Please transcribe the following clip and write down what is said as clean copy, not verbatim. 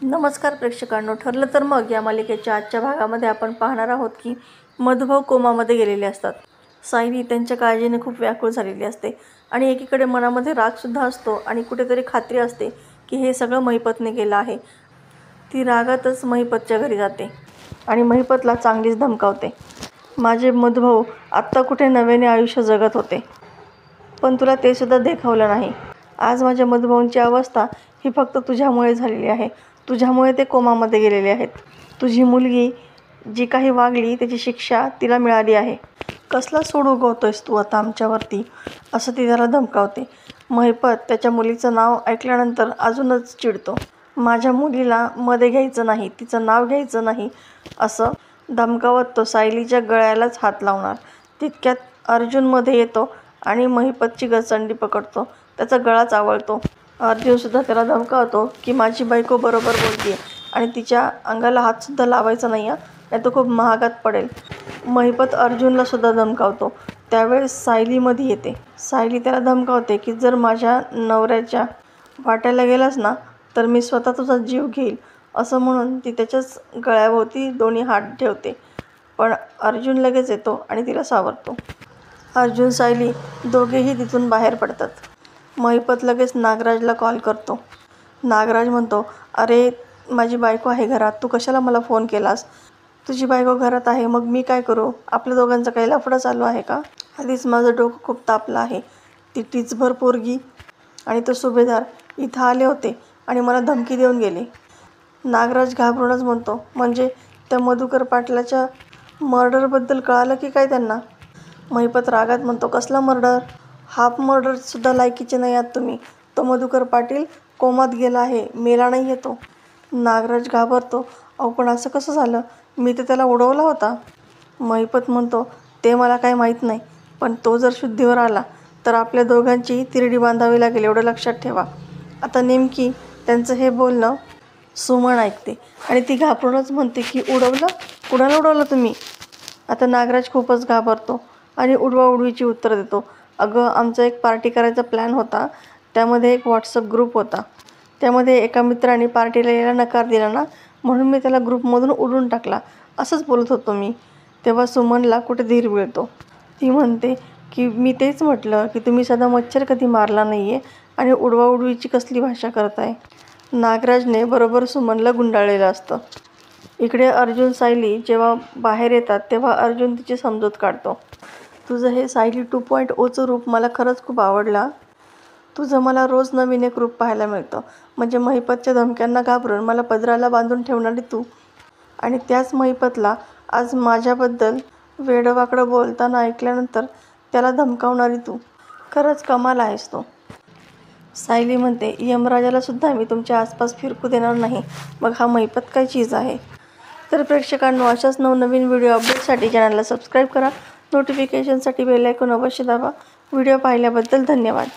नमस्कार प्रेक्षकांनो, ठरलं तर मग या मालिकेच्या आजच्या भागामध्ये आपण पाहणार आहोत की मधुभाऊ कोमामध्ये गेलेले असतात. सायली त्यांच्या काळजीने खूप व्याकुळ झालेली असते आणि एकीकडे मनामध्ये रागसुद्धा असतो आणि कुठेतरी खात्री असते की हे सगळं महिपतने केलं आहे. ती रागातच महिपतच्या घरी जाते आणि महिपतला चांगलीच धमकावते. माझे मधुभाऊ आत्ता कुठे नव्याने आयुष्य जगत होते, पण तुला ते सुद्धा देखावलं नाही. आज माझ्या मधुभाऊंची अवस्था ही फक्त तुझ्यामुळे झालेली आहे. तुझ्यामुळे ते कोमामध्ये गेलेले आहेत. तुझी मुलगी जी काही वागली त्याची शिक्षा तिला मिळाली आहे. कसला सूड उगवतोयस तू आता आमच्यावरती, असं ती त्याला धमकावते. महिपत त्याच्या मुलीचं नाव ऐकल्यानंतर अजूनच चिडतो. माझ्या मुलीला मध्ये घ्यायचं नाही, तिचं नाव घ्यायचं नाही, असं धमकावत तो सायलीच्या गळ्यालाच हात लावणार. तितक्यात अर्जुन मध्ये येतो आणि महिपतची गचंडी पकडतो. त्याचा गळाच आवळतो. अर्जुनसुद्धा त्याला धमकावतो की माझी बायको बरोबर बोलते आणि तिच्या अंगाला हातसुद्धा लावायचा नाही, नाही तो खूप महागात पडेल. महिपत अर्जुनला सुद्धा धमकावतो. त्यावेळेस सायली मध्ये येते. सायली त्याला धमकावते की जर माझ्या नवऱ्याच्या वाट्याला गेलास ना तर मी स्वतः तुझा जीव घेईल, असं म्हणून ती त्याच्याच गळ्याभोवती दोन्ही हात ठेवते. पण अर्जुन लगेच येतो आणि तिला सावरतो. अर्जुन सायली दोघेही तिथून बाहेर पडतात. महिपत लगेच नागराजला कॉल करतो. नागराज म्हणतो, अरे माझी बायको आहे घरात, तू कशाला मला फोन केलास? तुझी बायको घरात आहे, मग मी काय करू? आपल्या दोघांचा काही लफडा चालू आहे का? आधीच माझं डोकं खूप तापलं आहे. ती टीचभर पोरगी आणि तो सुभेदार इथं आले होते आणि मला धमकी देऊन गेले. नागराज घाबरूनच म्हणतो, म्हणजे त्या मधुकर पाटलाच्या मर्डरबद्दल कळालं की काय त्यांना? महिपत रागात म्हणतो, कसला मर्डर? हाफ मर्डरसुद्धा लायकीचे नाही आहात तुम्ही. तो मधुकर पाटील कोमात गेला आहे, मेला नाही येतो. नागराज घाबरतो, अहो पण असं कसं झालं? मी तर त्याला उडवला होता. महिपत म्हणतो, ते मला काही माहीत नाही, पण तो जर शुद्धीवर आला तर आपल्या दोघांचीही तिरडी बांधावी लागेल, एवढं लक्षात ठेवा. आता नेमकी त्यांचं हे बोलणं सुमन ऐकते आणि ती घाबरूनच म्हणते की उडवलं? कुणाला उडवलं तुम्ही? आता नागराज खूपच घाबरतो आणि उडवाउडवीची उत्तर देतो. अगं आमचा एक पार्टी करायचा प्लॅन होता, त्यामध्ये एक व्हॉट्सअप ग्रुप होता. त्यामध्ये एका मित्राने पार्टीला यायला नकार दिला ना, म्हणून मी त्याला ग्रुपमधून उडवून टाकला, असंच बोलत होतो मी. तेव्हा सुमनला कुठे धीर मिळतो. ती म्हणते की मी तेच म्हटलं की तुम्ही साधा मच्छर कधी मारला नाही आहे आणि उडवाउडवीची कसली भाषा करताय. नागराजने बरोबर सुमनला गुंडाळलेलं असतं. इकडे अर्जुन सायली जेव्हा बाहेर येतात तेव्हा अर्जुन तिची समजूत काढतो. तुझं हे सायली 2.0चं रूप मला खरंच खूप आवडलं. तुझं मला रोज नवीन एक रूप पाहायला मिळतं. म्हणजे महिपतच्या धमक्यांना घाबरून मला पदराला बांधून ठेवणारी तू आणि त्याच महिपतला आज माझ्याबद्दल वेडंवाकडं बोलताना ऐकल्यानंतर त्याला धमकावणारी तू. खरंच कमाल आहेस तो. सायली म्हणते, यमराजाला सुद्धा मी तुमच्या आसपास फिरकू देणार नाही. मग हा महिपत काय चीज आहे? तर प्रेक्षकांनो, अशाच नवनवीन व्हिडिओ अपडेटसाठी चॅनलला सबस्क्राईब करा. नोटिफिकेशनसाठी बेल आयकॉन अवश्य दाबा. व्हिडिओ पाहिल्याबद्दल धन्यवाद.